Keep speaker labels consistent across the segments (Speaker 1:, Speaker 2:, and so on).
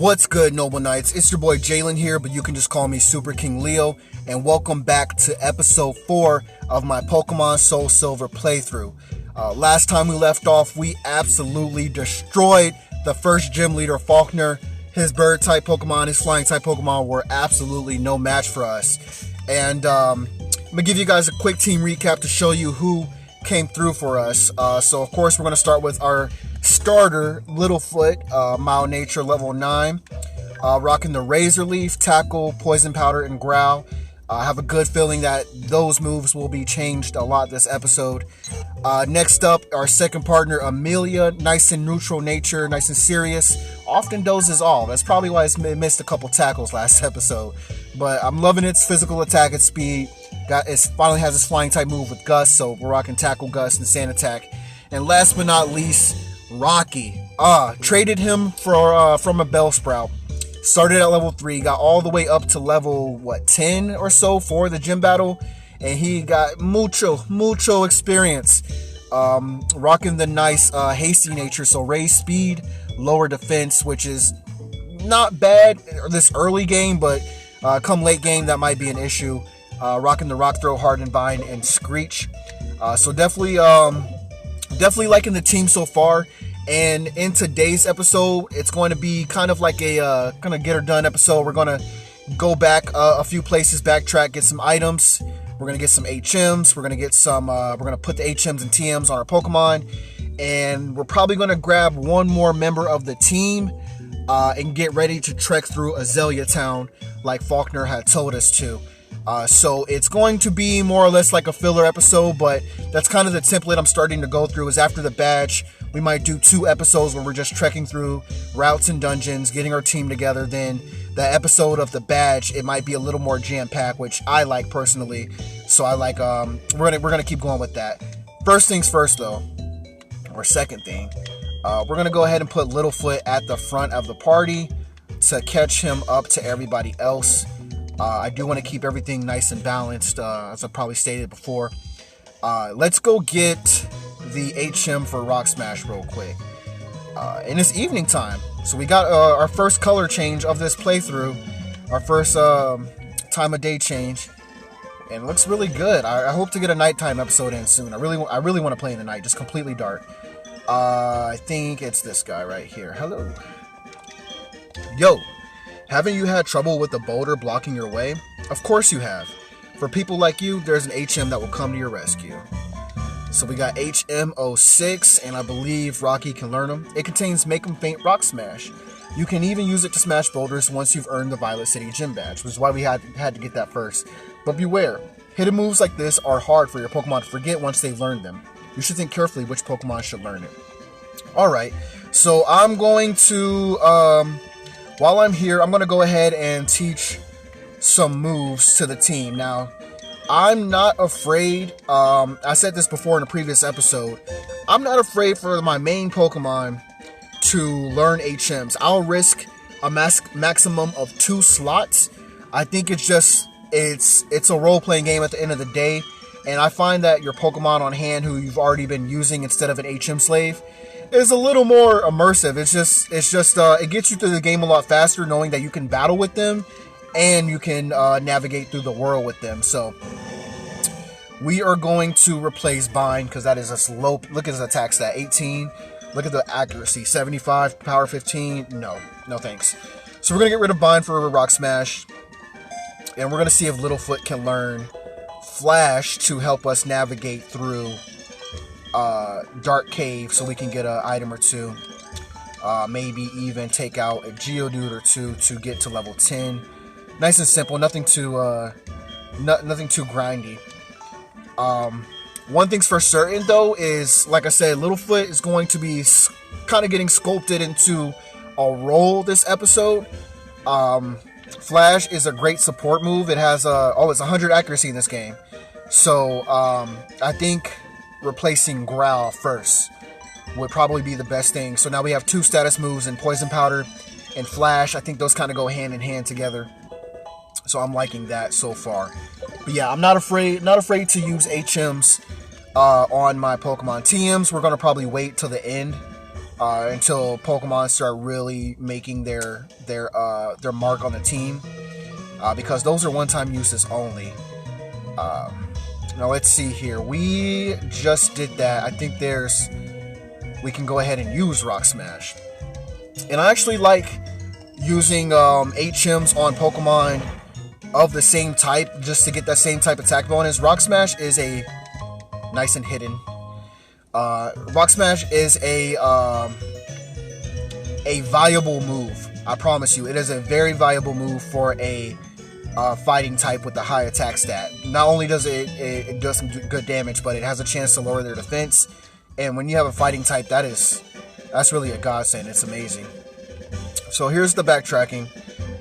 Speaker 1: What's good, Noble Knights? It's your boy Jalen here, but you can just call me SuperKingLeo, and welcome back to episode 4 of my Pokemon SoulSilver playthrough. Last time we left off, we absolutely destroyed the first gym leader, Faulkner. His bird-type Pokemon, his flying-type Pokemon were absolutely no match for us. And I'm going to give you guys a quick team recap to show you who came through for us. So, of course, we're going to start with our starter, Littlefoot, Mild Nature, level 9. Rocking the Razor Leaf, Tackle, Poison Powder, and Growl. I have a good feeling that those moves will be changed a lot this episode. Next up, our second partner, Amelia. Nice and neutral nature, nice and serious. Often dozes off. That's probably why it's missed a couple tackles last episode. But I'm loving its physical attack, its speed. It finally has its flying type move with Gust, so we're rocking Tackle, Gust, and Sand Attack. And last but not least, Rocky. Traded him for from a Bellsprout. Started at level 3, got all the way up to level, 10 or so for the gym battle. And he got mucho experience. Rocking the nice hasty nature, so raise speed, lower defense, which is not bad this early game, but come late game, that might be an issue. Rocking the Rock Throw, Hardened Bind, and Screech. So definitely liking the team so far. And in today's episode, it's going to be kind of like a kind of get her done episode. We're going to go back a few places, backtrack, get some items. We're going to get some HMs. We're going to get some, we're going to put the HMs and TMs on our Pokemon. And we're probably going to grab one more member of the team and get ready to trek through Azalea Town like Faulkner had told us to. So it's going to be more or less like a filler episode, but that's kind of the template I'm starting to go through. Is after the badge, we might do 2 episodes where we're just trekking through routes and dungeons, getting our team together. Then the episode of the badge, it might be a little more jam-packed, which I like personally. So I like, we're gonna keep going with that. First things first though, or second thing, we're gonna go ahead and put Littlefoot at the front of the party to catch him up to everybody else. I do want to keep everything nice and balanced, as I probably stated before. Let's go get the HM for Rock Smash real quick. And it's evening time, so we got our first color change of this playthrough, our first time of day change, and it looks really good. I hope to get a nighttime episode in soon. I really want to play in the night, just completely dark. I think it's this guy right here. Hello. Yo. Haven't you had trouble with the boulder blocking your way? Of course you have. For people like you, there's an HM that will come to your rescue. So we got HM06, and I believe Rocky can learn them. It contains Make 'em Faint Rock Smash. You can even use it to smash boulders once you've earned the Violet City Gym Badge, which is why we had to get that first. But beware, hidden moves like this are hard for your Pokemon to forget once they've learned them. You should think carefully which Pokemon should learn it. Alright, so I'm going to... while I'm here, I'm going to go ahead and teach some moves to the team. Now, I'm not afraid, I said this before in a previous episode, I'm not afraid for my main Pokemon to learn HMs. I'll risk a maximum of 2 slots. I think it's a role-playing game at the end of the day, and I find that your Pokemon on hand who you've already been using instead of an HM slave is a little more immersive. It gets you through the game a lot faster knowing that you can battle with them and you can navigate through the world with them. So we are going to replace Bind because that is a slow. Look at his attack stat, 18. Look at the accuracy, 75, power 15. No thanks. So we're gonna get rid of Bind for Rock Smash, and we're gonna see if Littlefoot can learn Flash to help us navigate through Dark Cave so we can get an item or 2. Maybe even take out a Geodude or 2 to get to level 10. Nice and simple, nothing too grindy. One thing's for certain though is, like I said, Littlefoot is going to be kind of getting sculpted into a role this episode. Flash is a great support move. It has it's 100 accuracy in this game. So I think replacing Growl first would probably be the best thing. So now we have 2 status moves in Poison Powder and Flash. I think those kind of go hand in hand together. So I'm liking that so far. But yeah, I'm not afraid to use HMs on my Pokemon. TMs, we're going to probably wait till the end until Pokemon start really making their mark on the team, because those are one-time uses only. Now let's see here. We just did that. I think we can go ahead and use Rock Smash. And I actually like using HMs on Pokemon of the same type just to get that same type attack bonus. Rock Smash is a nice and hidden. Rock Smash is a viable move. I promise you, it is a very viable move for a fighting type with a high attack stat. Not only does it does some good damage, but it has a chance to lower their defense. And when you have a fighting type, that's really a godsend. It's amazing. So here's the backtracking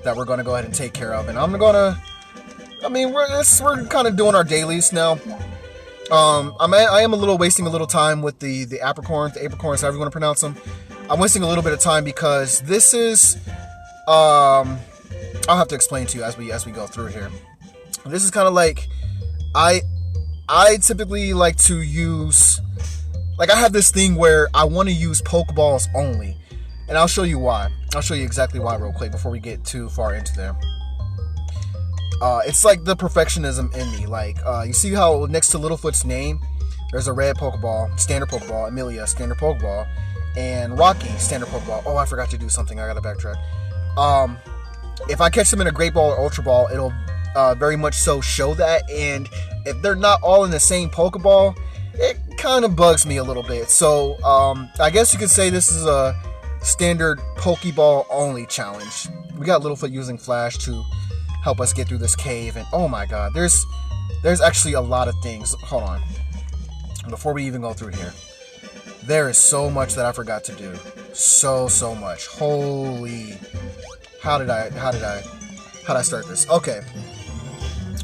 Speaker 1: that we're going to go ahead and take care of, and we're kind of doing our dailies now. I am wasting a little time with the apricorns, however you want to pronounce them. I'm wasting a little bit of time because this is I'll have to explain to you as we go through here. This is kind of like I typically like to use, like, I have this thing where I want to use Pokeballs only, and I'll show you why. I'll show you exactly why real quick before we get too far into there. It's like the perfectionism in me. Like, you see how next to Littlefoot's name, there's a red Pokeball, standard Pokeball, Amelia, standard Pokeball, and Rocky, standard Pokeball. Oh, I forgot to do something. I gotta backtrack. If I catch them in a Great Ball or Ultra Ball, it'll very much so show that. And if they're not all in the same Pokeball, it kind of bugs me a little bit. So I guess you could say this is a standard Pokeball only challenge. We got Littlefoot using Flash to help us get through this cave, and oh my god, there's actually a lot of things. Hold on, before we even go through here, there is so much that I forgot to do. So much. Holy, how did I start this? Okay,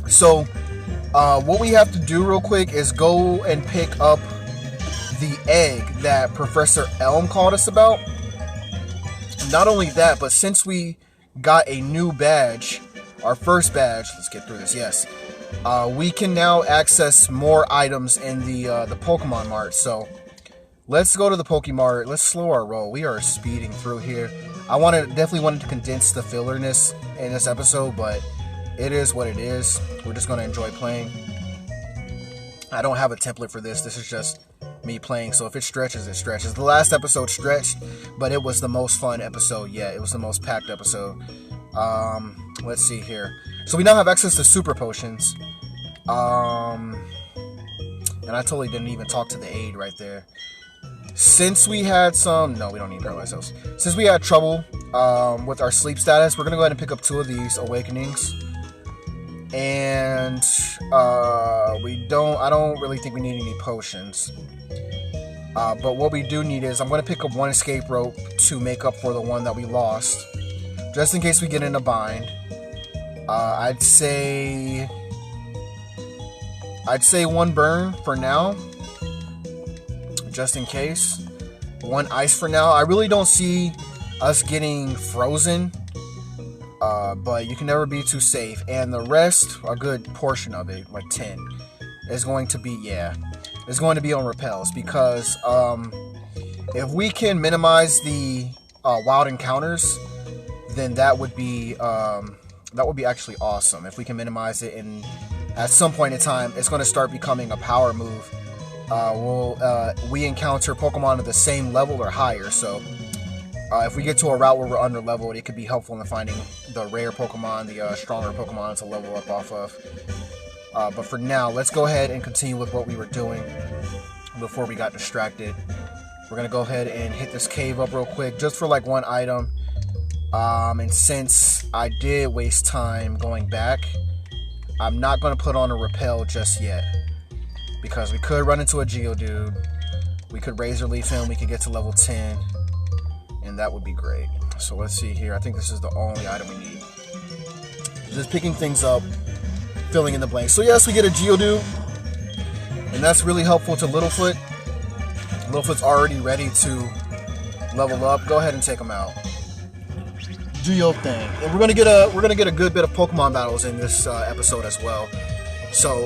Speaker 1: so what we have to do real quick is go and pick up the egg that Professor Elm called us about. Not only that, but since we got a new badge, our first badge, let's get through this, yes, we can now access more items in the Pokemon Mart. So let's go to the Pokemart. Let's slow our roll. We are speeding through here. I definitely wanted to condense the fillerness in this episode, but it is what it is. We're just going to enjoy playing. I don't have a template for this. This is just me playing, so if it stretches, it stretches. The last episode stretched, but it was the most fun episode yet. It was the most packed episode. Let's see here. So we now have access to super potions. And I totally didn't even talk to the aide right there. Since we had no, we don't need paralyzed cells. Since we had trouble with our sleep status, we're gonna go ahead and pick up 2 of these awakenings. And I don't really think we need any potions. But what we do need is, I'm gonna pick up 1 escape rope to make up for the one that we lost, just in case we get in a bind. I'd say 1 burn for now, just in case. 1 ice for now. I really don't see us getting frozen, but you can never be too safe. And the rest, a good portion of it, like 10, is going to be, is going to be on repels, because if we can minimize the wild encounters, then that would be actually awesome. If we can minimize it, and at some point in time, it's going to start becoming a power move. We encounter Pokemon at the same level or higher. So if we get to a route where we're under leveled, it could be helpful in finding the rare Pokemon, the stronger Pokemon to level up off of. But for now, let's go ahead and continue with what we were doing before we got distracted. We're going to go ahead and hit this cave up real quick, just for like 1 item. And since I did waste time going back, I'm not going to put on a repel just yet, because we could run into a Geodude, we could Razor Leaf him, we could get to level 10, and that would be great. So let's see here. I think this is the only item we need. Just picking things up, filling in the blanks. So yes, we get a Geodude, and that's really helpful to Littlefoot. Littlefoot's already ready to level up. Go ahead and take him out. Do your thing. And we're gonna get a good bit of Pokemon battles in this episode as well. So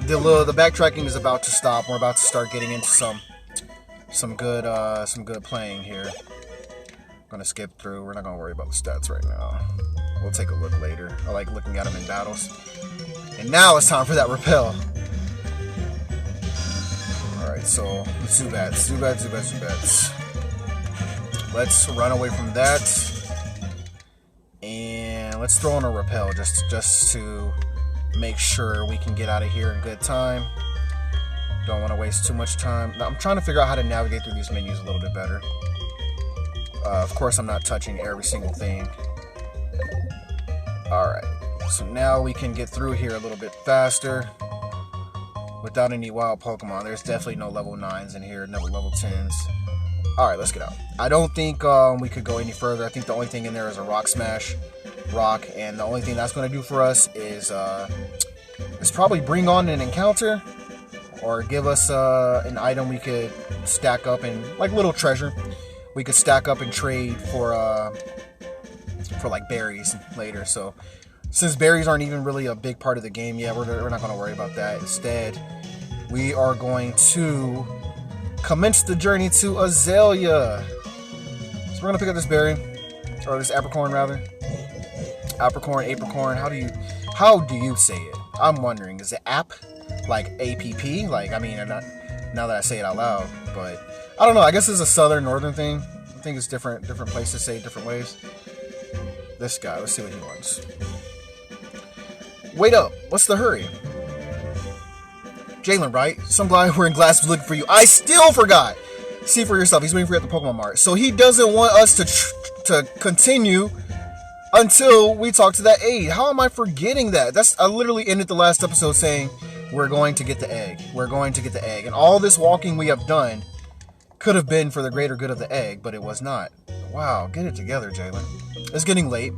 Speaker 1: the backtracking is about to stop. We're about to start getting into some some good playing here. I'm gonna skip through. We're not gonna worry about the stats right now. We'll take a look later. I like looking at them in battles. And now it's time for that repel. Alright, so Zubats. Let's run away from that. And let's throw in a repel just to make sure we can get out of here in good time. Don't want to waste too much time. Now, I'm trying to figure out how to navigate through these menus a little bit better. Of course, I'm not touching every single thing. Alright, so now we can get through here a little bit faster without any wild Pokemon. There's definitely no level 9s in here, no level 10s. Alright, let's get out. I don't think we could go any further. I think the only thing in there is a Rock Smash rock, and the only thing that's going to do for us is probably bring on an encounter or give us an item we could stack up and, like, little treasure. We could stack up and trade for like berries later. So since berries aren't even really a big part of the game yet, we're not going to worry about that. Instead, we are going to commence the journey to Azalea. So we're going to pick up this berry, or this apricorn rather. Apricorn. How do you say it? I'm wondering, is it app? Like APP? Like, I mean, now that I say it out loud, but I don't know. I guess it's a southern northern thing. I think it's different places say it different ways. This guy, let's see what he wants. Wait up, what's the hurry? Jalen, right? Some guy wearing glasses looking for you. I still forgot. See for yourself. He's waiting for you at the Pokemon Mart. So he doesn't want us to continue until we talk to that aide. How am I forgetting that? I literally ended the last episode saying we're going to get the egg. We're going to get the egg. And all this walking we have done could have been for the greater good of the egg, but it was not. Wow, get it together, Jalen. It's getting late.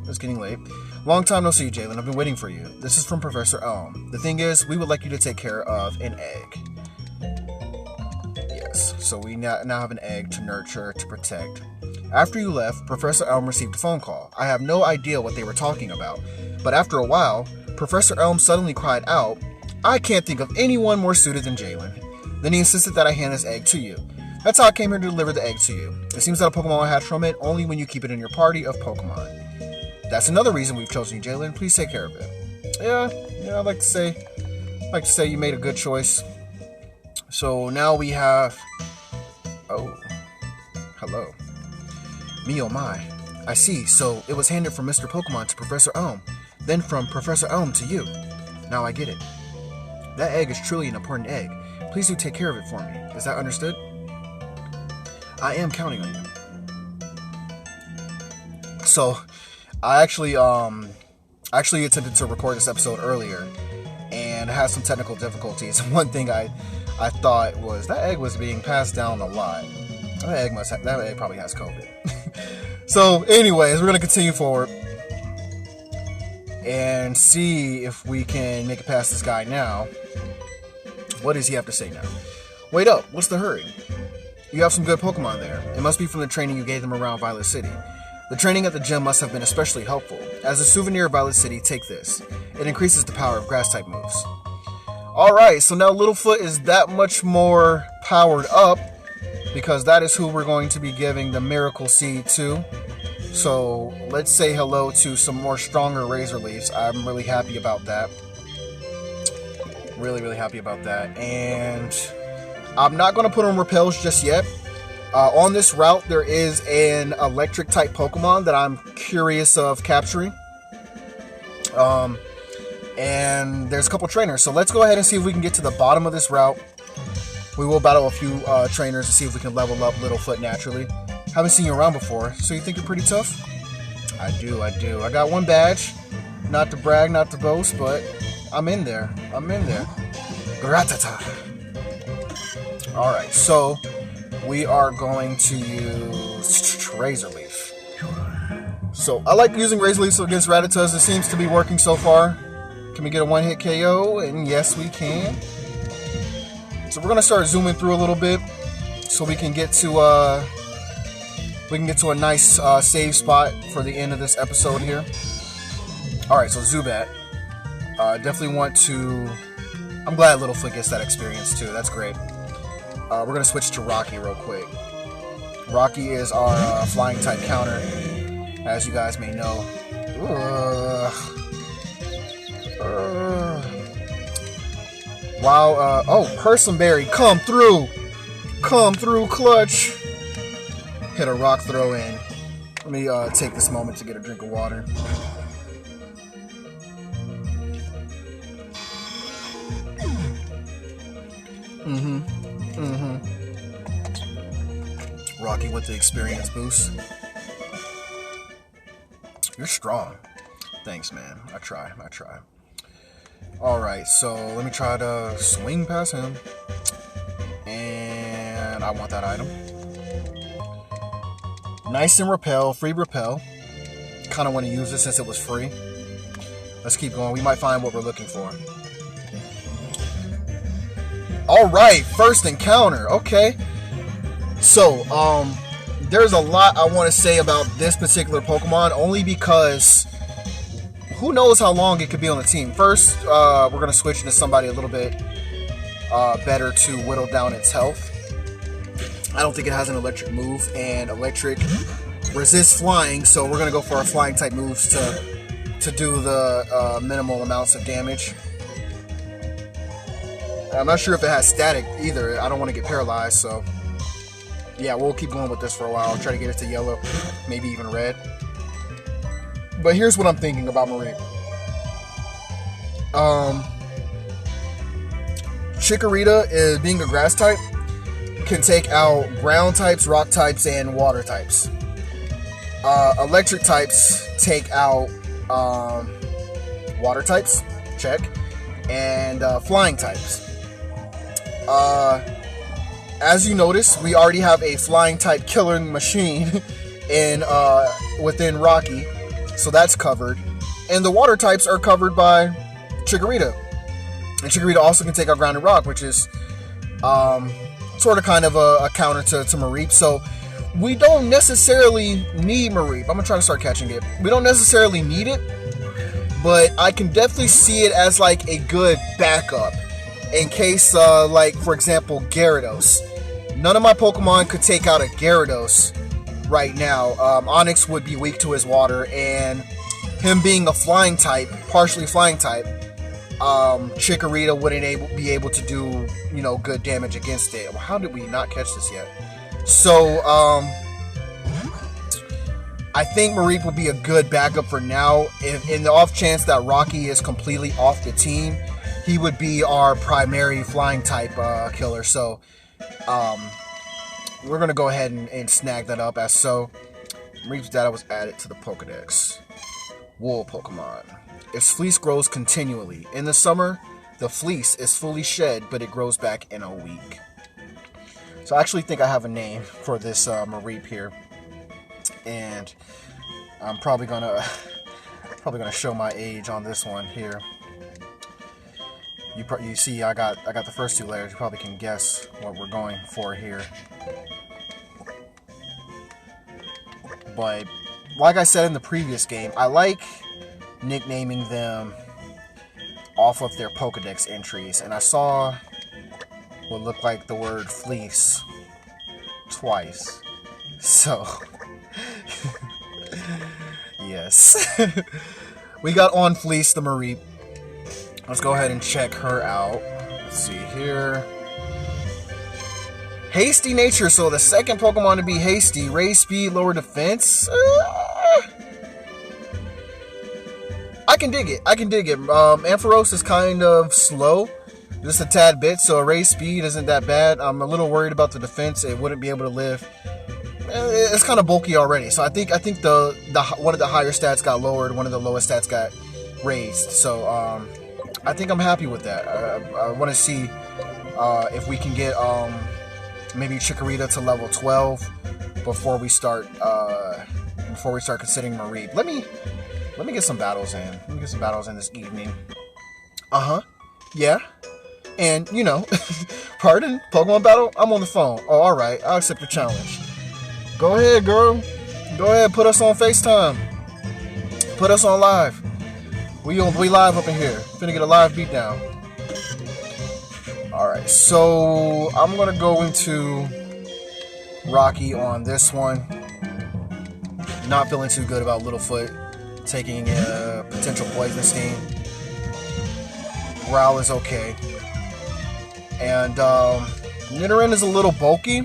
Speaker 1: Long time no see, Jalen. I've been waiting for you. This is from Professor Elm. The thing is, we would like you to take care of an egg. Yes, so we now have an egg to nurture, to protect. After you left, Professor Elm received a phone call. I have no idea what they were talking about, but after a while, Professor Elm suddenly cried out, I can't think of anyone more suited than Jalen. Then he insisted that I hand this egg to you. That's how I came here to deliver the egg to you. It seems that a Pokemon will hatch from it only when you keep it in your party of Pokemon. That's another reason we've chosen you, Jalen. Please take care of it. Yeah, I'd like to say you made a good choice. So now we have... Oh, hello. Me oh my. I see, so it was handed from Mr. Pokemon to Professor Elm, then from Professor Elm to you. Now I get it. That egg is truly an important egg. Please do take care of it for me. Is that understood? I am counting on you. So, I actually attempted to record this episode earlier and had some technical difficulties. One thing I thought was that egg was being passed down a lot. That egg probably has COVID. So, anyways, we're gonna continue forward and see if we can make it past this guy now. What does he have to say now? Wait up, what's the hurry? You have some good Pokemon there. It must be from the training you gave them around Violet City. The training at the gym must have been especially helpful. As a souvenir of Violet City, take this. It increases the power of Grass-type moves. Alright, so now Littlefoot is that much more powered up, because that is who we're going to be giving the Miracle Seed to. So, let's say hello to some more stronger Razor Leafs. I'm really happy about that. Really happy about that. And I'm not going to put on repels just yet. On this route, there is an electric type Pokemon that I'm curious of capturing. And there's a couple trainers. So let's go ahead and see if we can get to the bottom of this route. We will battle a few trainers to see if we can level up Littlefoot naturally. Haven't seen you around before, so you think you're pretty tough? I do. I got one badge. Not to brag, not to boast, but I'm in there. Gratata. Alright, so we are going to use Razor Leaf. So I like using Razor Leaf against Rattatas. It seems to be working so far. Can we get a one-hit KO? And yes, we can. So we're going to start zooming through a little bit so we can get to a nice save spot for the end of this episode here. Alright, so Zubat. Definitely want to... I'm glad Littlefoot gets that experience too. That's great. We're going to switch to Rocky real quick. Rocky is our flying type counter, as you guys may know. Wow. Oh, Personberry, come through. Come through, clutch. Hit a rock throw in. Let me take this moment to get a drink of water. Rocky with the experience boost. You're strong. Thanks, man. I try. Alright, so let me try to swing past him. And I want that item. Nice and repel, free repel. Kind of want to use it since it was free. Let's keep going. We might find what we're looking for. Alright, first encounter. Okay. So, there's a lot I want to say about this particular Pokemon, only because who knows how long it could be on the team. First, we're going to switch into somebody a little bit better to whittle down its health. I don't think it has an electric move, and electric resists flying, so we're going to go for our flying type moves to do the minimal amounts of damage. I'm not sure if it has static either. I don't want to get paralyzed, so yeah, we'll keep going with this for a while. Try to get it to yellow, maybe even red. But here's what I'm thinking about Marie. Chikorita is being a grass type, can take out ground types, rock types, and water types. Electric types take out water types, check, and flying types. As you notice, we already have a flying type killing machine within Rocky, so that's covered. And the water types are covered by Chikorita. And Chikorita also can take out ground and rock, which is sort of kind of a counter to Mareep. So we don't necessarily need Mareep. I'm going to try to start catching it. We don't necessarily need it, but I can definitely see it as like a good backup in case, like, for example, Gyarados. None of my Pokemon could take out a Gyarados right now. Onix would be weak to his water, and him being a flying type, partially flying type, Chikorita wouldn't be able to do, good damage against it. How did we not catch this yet? So, I think Mareep would be a good backup for now. If in the off chance that Rocky is completely off the team, he would be our primary flying type killer. So, we're going to go ahead and snag that up. Mareep's data was added to the Pokedex. Wool Pokemon. Its fleece grows continually. In the summer, the fleece is fully shed, but it grows back in a week. So I actually think I have a name for this Mareep here. And I'm probably gonna show my age on this one here. You see, I got the first two layers. You probably can guess what we're going for here. But like I said in the previous game, I like nicknaming them off of their Pokedex entries, and I saw what looked like the word fleece twice. So yes. We got on Fleece the Mareep. Let's go ahead and check her out. Let's see here. Hasty nature, so the second Pokemon to be hasty. Raise speed, lower defense. I can dig it. Ampharos is kind of slow, just a tad bit, so raise speed isn't that bad. I'm a little worried about the defense. It wouldn't be able to live. It's kind of bulky already, so I think the one of the higher stats got lowered, one of the lowest stats got raised. So I think I'm happy with that. I want to see if we can get maybe Chikorita to level 12 before we start considering Mareep. Let me get some battles in. Let me get some battles in this evening. Yeah. And pardon, Pokemon battle. I'm on the phone. Oh, all right. I'll accept the challenge. Go ahead, girl. Go ahead. Put us on FaceTime. Put us on live. We live up in here. Finna get a live beatdown. Alright, so I'm going to go into Rocky on this one. Not feeling too good about Littlefoot taking a potential Poison Sting. Growl is okay. And Nidoran is a little bulky.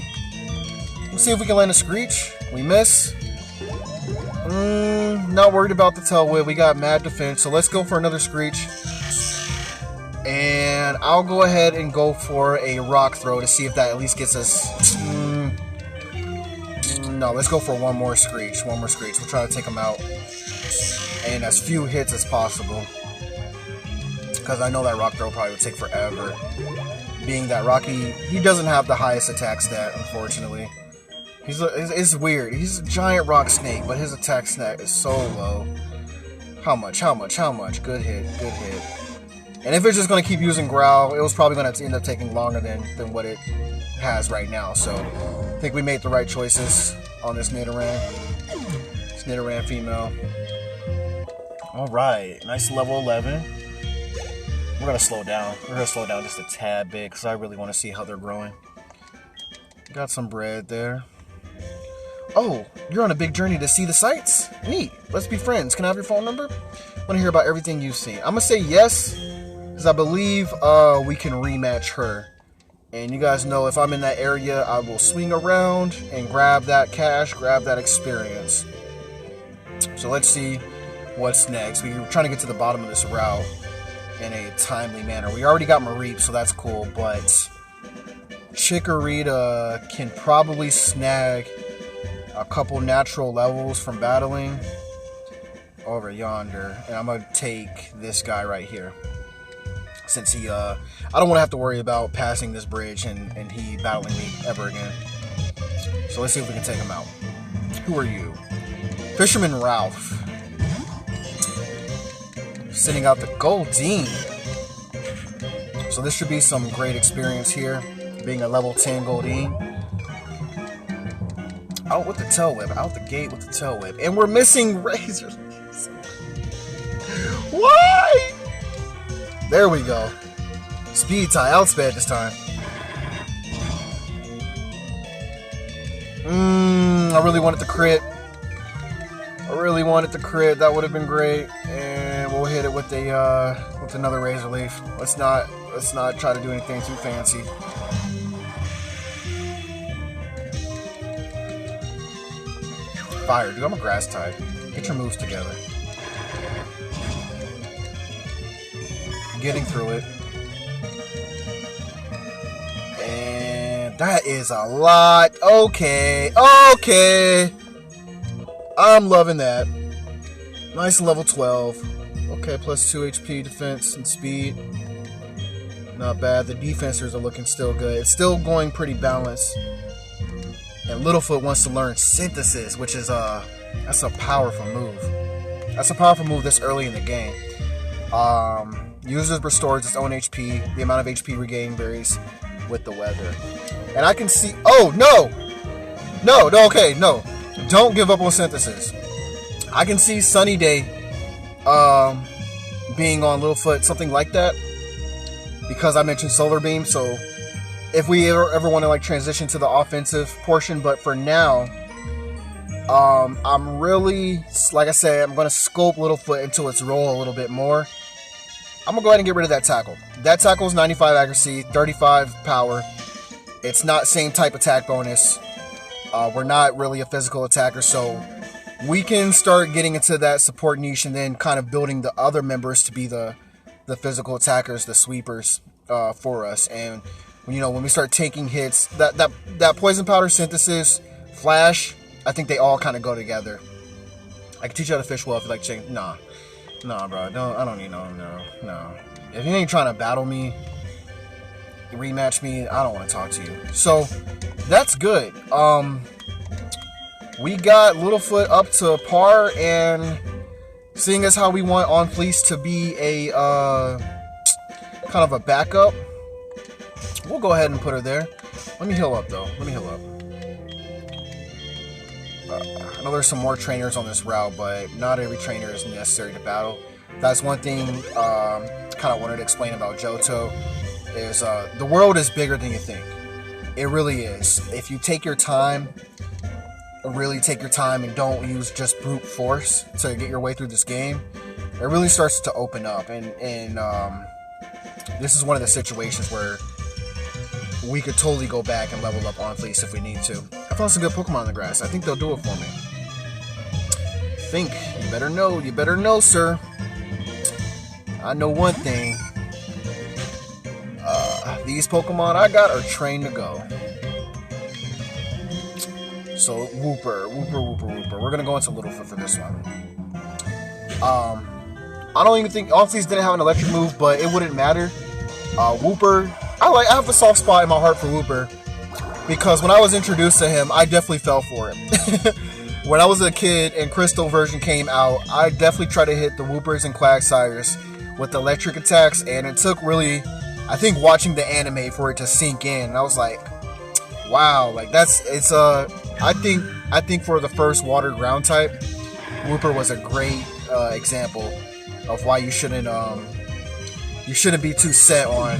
Speaker 1: Let's see if we can land a Screech. We miss. Not worried about the Tail Whip. We got mad defense, so let's go for another Screech. And I'll go ahead and go for a Rock Throw to see if that at least gets us... no, let's go for one more Screech. One more Screech. We'll try to take him out. And as few hits as possible. Because I know that Rock Throw probably would take forever. Being that Rocky, he doesn't have the highest attack stat, unfortunately. It's weird. He's a giant rock snake, but his attack stat is so low. How much? How much? How much? Good hit. Good hit. And if it's just going to keep using Growl, it was probably going to end up taking longer than what it has right now. So I think we made the right choices on this Nidoran. This Nidoran female. Alright. Nice level 11. We're going to slow down. We're going to slow down just a tad bit because I really want to see how they're growing. Got some bread there. Oh, you're on a big journey to see the sights? Neat. Let's be friends. Can I have your phone number? I want to hear about everything you've seen. I'm going to say yes, because I believe we can rematch her. And you guys know if I'm in that area, I will swing around and grab that cash, grab that experience. So let's see what's next. We're trying to get to the bottom of this route in a timely manner. We already got Mareep, so that's cool, but Chikorita can probably snag a couple natural levels from battling over yonder, and I'm gonna take this guy right here since he I don't want to have to worry about passing this bridge and he battling me ever again. So let's see if we can take him out. Who are you? Fisherman Ralph. Sending out the Goldeen. So this should be some great experience here, being a level 10 Goldeen. Out with the Tail Whip. Out the gate with the Tail Whip. And we're missing Razor. Why? There we go. Speed tie. Outsped this time. I really wanted the crit. That would have been great. And we'll hit it with with another Razor Leaf. Let's not try to do anything too fancy. Fire, dude. I'm a grass type. Get your moves together. Getting through it. And that is a lot. Okay. I'm loving that. Nice level 12. Okay, plus 2 HP defense and speed. Not bad. The defensors are looking still good. It's still going pretty balanced. And Littlefoot wants to learn Synthesis, which is that's a powerful move. That's a powerful move this early in the game. User restores its own HP. The amount of HP regained varies with the weather. And I can see... Oh, no! No, okay, no. Don't give up on Synthesis. I can see Sunny Day being on Littlefoot, something like that. Because I mentioned Solar Beam, so... If we ever want to like transition to the offensive portion, but for now, I'm really, like I said, I'm going to scope Littlefoot into its role a little bit more. I'm going to go ahead and get rid of that tackle. That tackle is 95 accuracy, 35 power. It's not same type attack bonus. We're not really a physical attacker, so we can start getting into that support niche and then kind of building the other members to be the physical attackers, the sweepers for us. And when we start taking hits, that poison powder, Synthesis, Flash, I think they all kind of go together. I can teach you how to fish well if you like chicken. Nah, bro. I don't need no. If you ain't trying to battle me, rematch me, I don't want to talk to you. So that's good. We got Littlefoot up to par, and seeing as how we want On Fleece to be a kind of a backup, we'll go ahead and put her there. Let me heal up, though. I know there's some more trainers on this route, but not every trainer is necessary to battle. That's one thing kind of wanted to explain about Johto. is the world is bigger than you think. It really is. If you take your time, really take your time, and don't use just brute force to get your way through this game, it really starts to open up. And this is one of the situations where we could totally go back and level up on Fleece if we need to. I found some good Pokemon in the grass. I think they'll do it for me. Think. You better know. You better know, sir. I know one thing. These Pokemon I got are trained to go. So, Wooper. We're going to go into Littlefoot for this one. I don't even think Onfleece didn't have an electric move, but it wouldn't matter. Wooper, I have a soft spot in my heart for Wooper, because when I was introduced to him, I definitely fell for him. When I was a kid and Crystal version came out, I definitely tried to hit the Woopers and Quagsires with electric attacks, and it took really, I think, watching the anime for it to sink in. And I was like, wow, like I think for the first water ground type, Wooper was a great example of why you shouldn't be too set on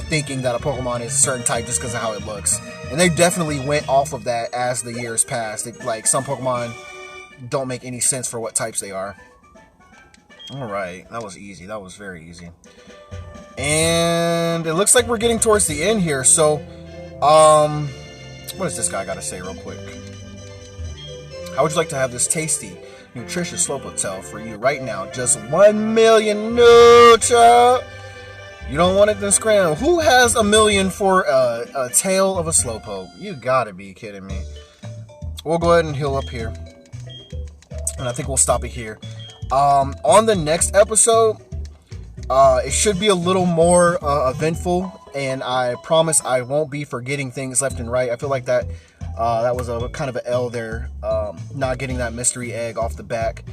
Speaker 1: thinking that a Pokemon is a certain type just because of how it looks. And they definitely went off of that as the years passed. Like, some Pokemon don't make any sense for what types they are. Alright, that was easy. That was very easy. And it looks like we're getting towards the end here. So, what does this guy got to say real quick? How would you like to have this tasty, nutritious Slowpoke tail for you right now? Just 1 million. No, child. You don't want it, then scram. Who has 1 million for a tail of a Slowpoke? You gotta be kidding me. We'll go ahead and heal up here, and I think we'll stop it here. On the next episode, it should be a little more eventful, and I promise I won't be forgetting things left and right. I feel like that was a kind of an L there, not getting that mystery egg off the back.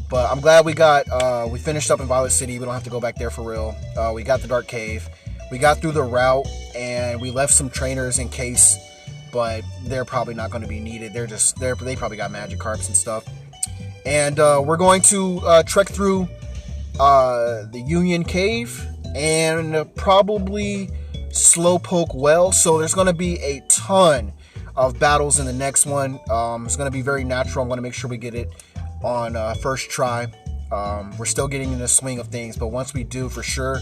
Speaker 1: But I'm glad we finished up in Violet City. We don't have to go back there for real. We got the Dark Cave. We got through the route, and we left some trainers in case, but they're probably not going to be needed. They probably got Magikarps and stuff. And we're going to trek through the Union Cave and probably Slowpoke Well. So there's going to be a ton of battles in the next one. It's going to be very natural. I'm going to make sure we get it on first try. We're still getting in the swing of things, but once we do, for sure,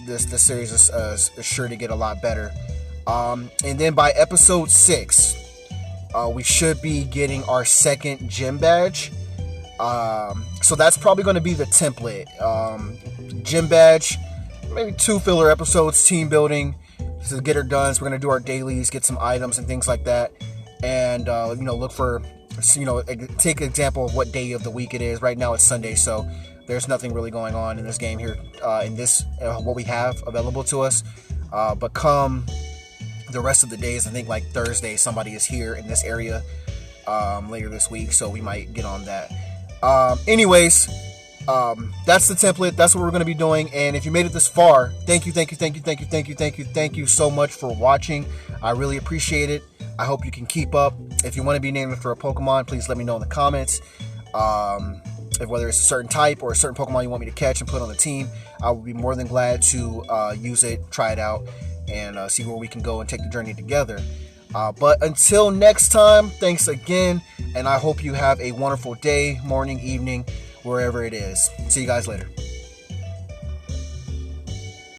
Speaker 1: this series is sure to get a lot better. And then by episode 6, we should be getting our second gym badge. So that's probably going to be the template. Gym badge, maybe 2 filler episodes, team building to get her done. So we're going to do our dailies, get some items and things like that, and look for, take an example of what day of the week it is. Right now it's Sunday, so there's nothing really going on in this game here, in this what we have available to us. But come the rest of the days, I think like Thursday, somebody is here in this area later this week, so we might get on that. Anyways, that's the template. That's what we're going to be doing. And if you made it this far, thank you so much for watching. I really appreciate it. I hope you can keep up. If you want to be named for a Pokemon, please let me know in the comments. Whether it's a certain type or a certain Pokemon you want me to catch and put on the team, I will be more than glad to use it, try it out, and see where we can go and take the journey together. But until next time, thanks again, and I hope you have a wonderful day, morning, evening, wherever it is. See you guys later.